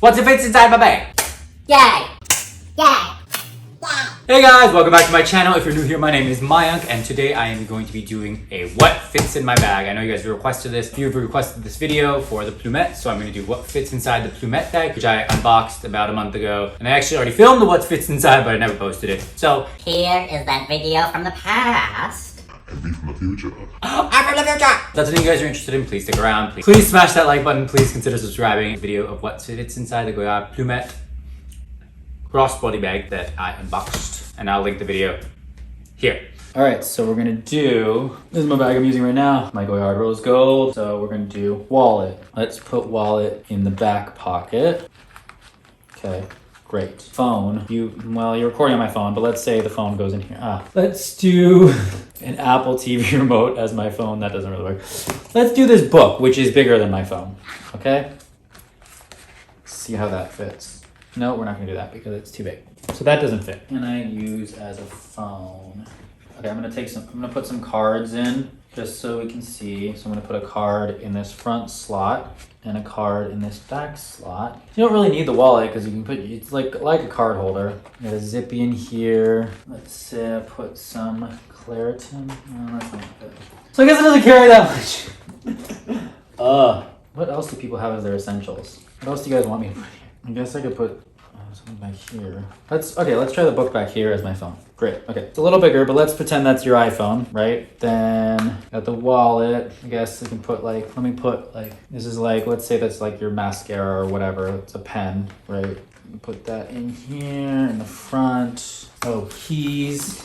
What's it fits inside my bag? Yay! Yay! Hey guys, welcome back to my channel. If you're new here, my name is Mayank, and today I am going to be doing a what fits in my bag. I know you guys requested this. You've requested this video for the Plumet, so I'm going to do what fits inside the Plumet bag, which I unboxed about a month ago. And I actually already filmed the what fits inside, but I never posted it. So Here is that video from the past. And me from the future. I'm from the future! if that's something you guys are interested in, please stick around. Please smash that like button. Please consider subscribing. A video of what fits inside the Goyard Plumet crossbody bag that I unboxed, and I'll link the video here. All right, so we're gonna do, this is my bag I'm using right now, my Goyard Rose Gold. So we're gonna do wallet. Let's put wallet in the back pocket. Okay, great. Phone, you're recording on my phone, but let's say the phone goes in here. Let's do an Apple TV remote as my phone. That doesn't really work. Let's do this book, which is bigger than my phone, okay? See how that fits. No, we're not gonna do that because it's too big. So that doesn't fit. And I use as a phone. Okay, I'm gonna put some cards in just so we can see. So I'm gonna put a card in this front slot and a card in this back slot. You don't really need the wallet because you can put, it's like a card holder. Got a zippy in here. Let's say I put some Claritin. No, that's not good. So I guess it doesn't carry that much. What else do people have as their essentials? What else do you guys want me to put here? I guess I could put something back here. Let's try the book back here as my phone. Great, okay. It's a little bigger, but let's pretend that's your iPhone, right? Then got the wallet. I guess I can put like, let me put like, this is like, let's say that's like your mascara or whatever. It's a pen, right? Put that in here in the front. Oh, keys.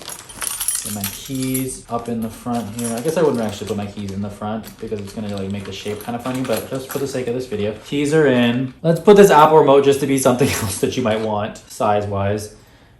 Put my keys up in the front here. I guess I wouldn't actually put my keys in the front because it's gonna like make the shape kind of funny, but just for the sake of this video, keys are in. Let's put this Apple remote just to be something else that you might want size-wise.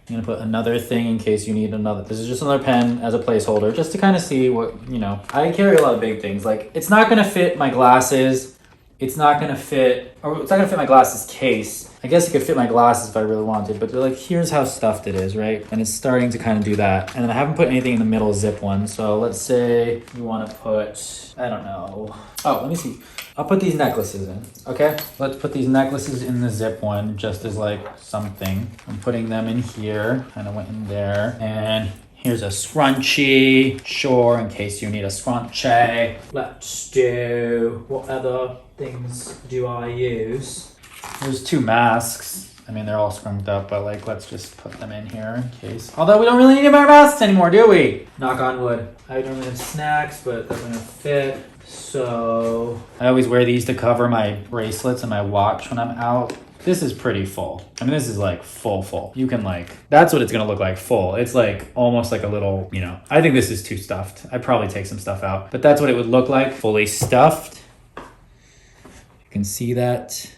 I'm gonna put another thing in case you need another. This is just another pen as a placeholder, just to kind of see what, you know. I carry a lot of big things. Like, it's not gonna fit my glasses. It's not gonna fit my glasses case. I guess it could fit my glasses if I really wanted, but they're like, here's how stuffed it is, right? And it's starting to kind of do that. And then I haven't put anything in the middle zip one. So let's say you want to put, I don't know. Oh, let me see. I'll put these necklaces in, okay? Let's put these necklaces in the zip one just as like something. I'm putting them in here, kind of went in there. And here's a scrunchie, sure, in case you need a scrunchie. Let's do, what other things do I use? There's two masks. I mean, they're all scrunched up, but like, let's just put them in here in case. Although we don't really need our masks anymore, do we? Knock on wood. I don't really have snacks, but they're gonna fit. So I always wear these to cover my bracelets and my watch when I'm out. This is pretty full. I mean, this is like full. You can like, that's what it's gonna look like full. It's like almost like a little, you know, I think this is too stuffed. I'd probably take some stuff out, but that's what it would look like, fully stuffed. You can see that.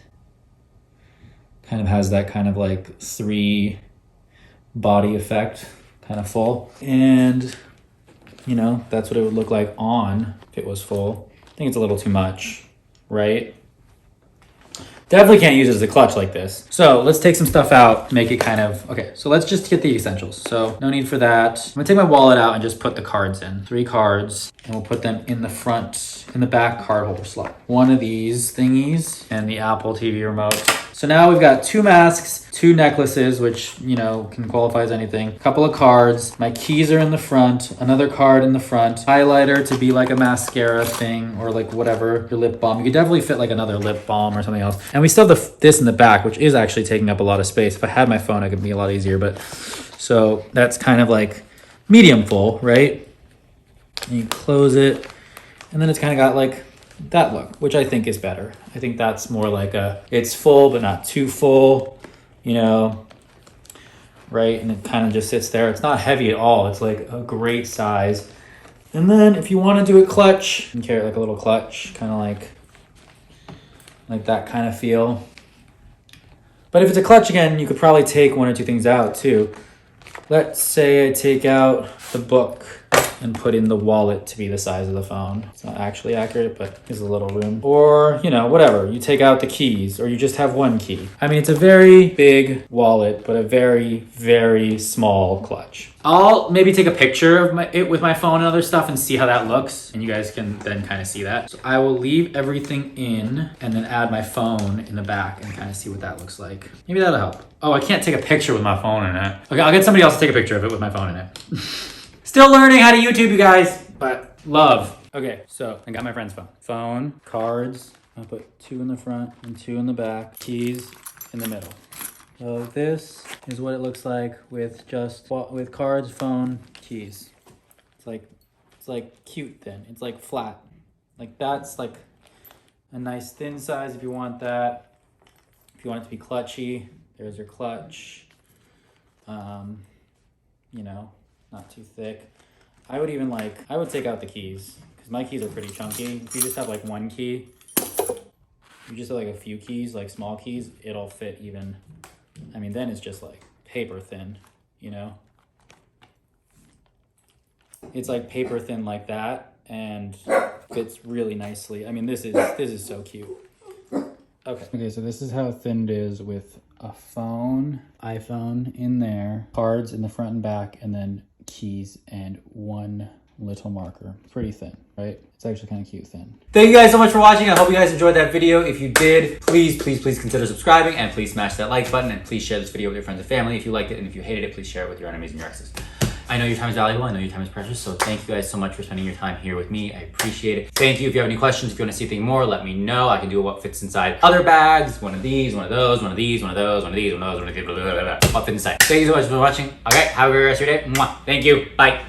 Kind of has that kind of like 3 body effect, kind of full. And, you know, that's what it would look like on if it was full. I think it's a little too much, right? Definitely can't use it as a clutch like this. So let's take some stuff out, make it kind of, okay, so let's just get the essentials. So no need for that. I'm gonna take my wallet out and just put the cards in. 3 cards, and we'll put them in the front, in the back card holder slot. One of these thingies and the Apple TV remote. So now we've got 2 masks, 2 necklaces, which, you know, can qualify as anything. A couple of cards. My keys are in the front. Another card in the front. Highlighter to be like a mascara thing or like whatever. Your lip balm. You could definitely fit like another lip balm or something else. And we still have this in the back, which is actually taking up a lot of space. If I had my phone, it could be a lot easier. But so that's kind of like medium full, right? And you close it. And then it's kind of got like that look, which I think is better. I think that's more like it's full but not too full, you know, right? And it kind of just sits there. It's not heavy at all. It's like a great size. And then if you want to do a clutch, you can carry it like a little clutch, kind of like that kind of feel. But if it's a clutch again, you could probably take 1 or 2 things out too. Let's say I take out the book. and put in the wallet to be the size of the phone. It's not actually accurate, but there's a little room. Or, you know, whatever. You take out the keys, or you just have one key. I mean, it's a very big wallet, but a very, very small clutch. I'll maybe take a picture of it with my phone and other stuff and see how that looks. And you guys can then kind of see that. So I will leave everything in and then add my phone in the back and kind of see what that looks like. Maybe that'll help. Oh, I can't take a picture with my phone in it. Okay, I'll get somebody else to take a picture of it with my phone in it. Still learning how to YouTube, you guys, but love. Okay, so I got my friend's phone. Phone, cards. I'll put 2 in the front and 2 in the back. Keys in the middle. So this is what it looks like with cards, phone, keys. It's like cute thin. It's like flat. Like that's like a nice thin size if you want that. If you want it to be clutchy, there's your clutch. You know, not too thick. I would take out the keys because my keys are pretty chunky. If you just have like one key, you just have like a few keys, like small keys, it'll fit even. I mean, then it's just like paper thin, you know? It's like paper thin like that and fits really nicely. I mean, this is so cute. Okay, so this is how thin it is with a phone, iPhone in there, cards in the front and back, and then keys and one little marker. Pretty thin, right? It's actually kind of cute thin. Thank you guys so much for watching. I hope you guys enjoyed that video. If you did, please consider subscribing and please smash that like button and please share this video with your friends and family if you liked it, and if you hated it, please share it with your enemies and your exes. I know your time is valuable. I know your time is precious. So thank you guys so much for spending your time here with me. I appreciate it. Thank you. If you have any questions, if you want to see anything more, let me know. I can do what fits inside other bags. One of these, one of those, one of these, one of those, one of these, one of those, one of these, blah, blah, blah, blah. What fits inside. Thank you so much for watching. Okay, have a great rest of your day. Mwah. Thank you. Bye.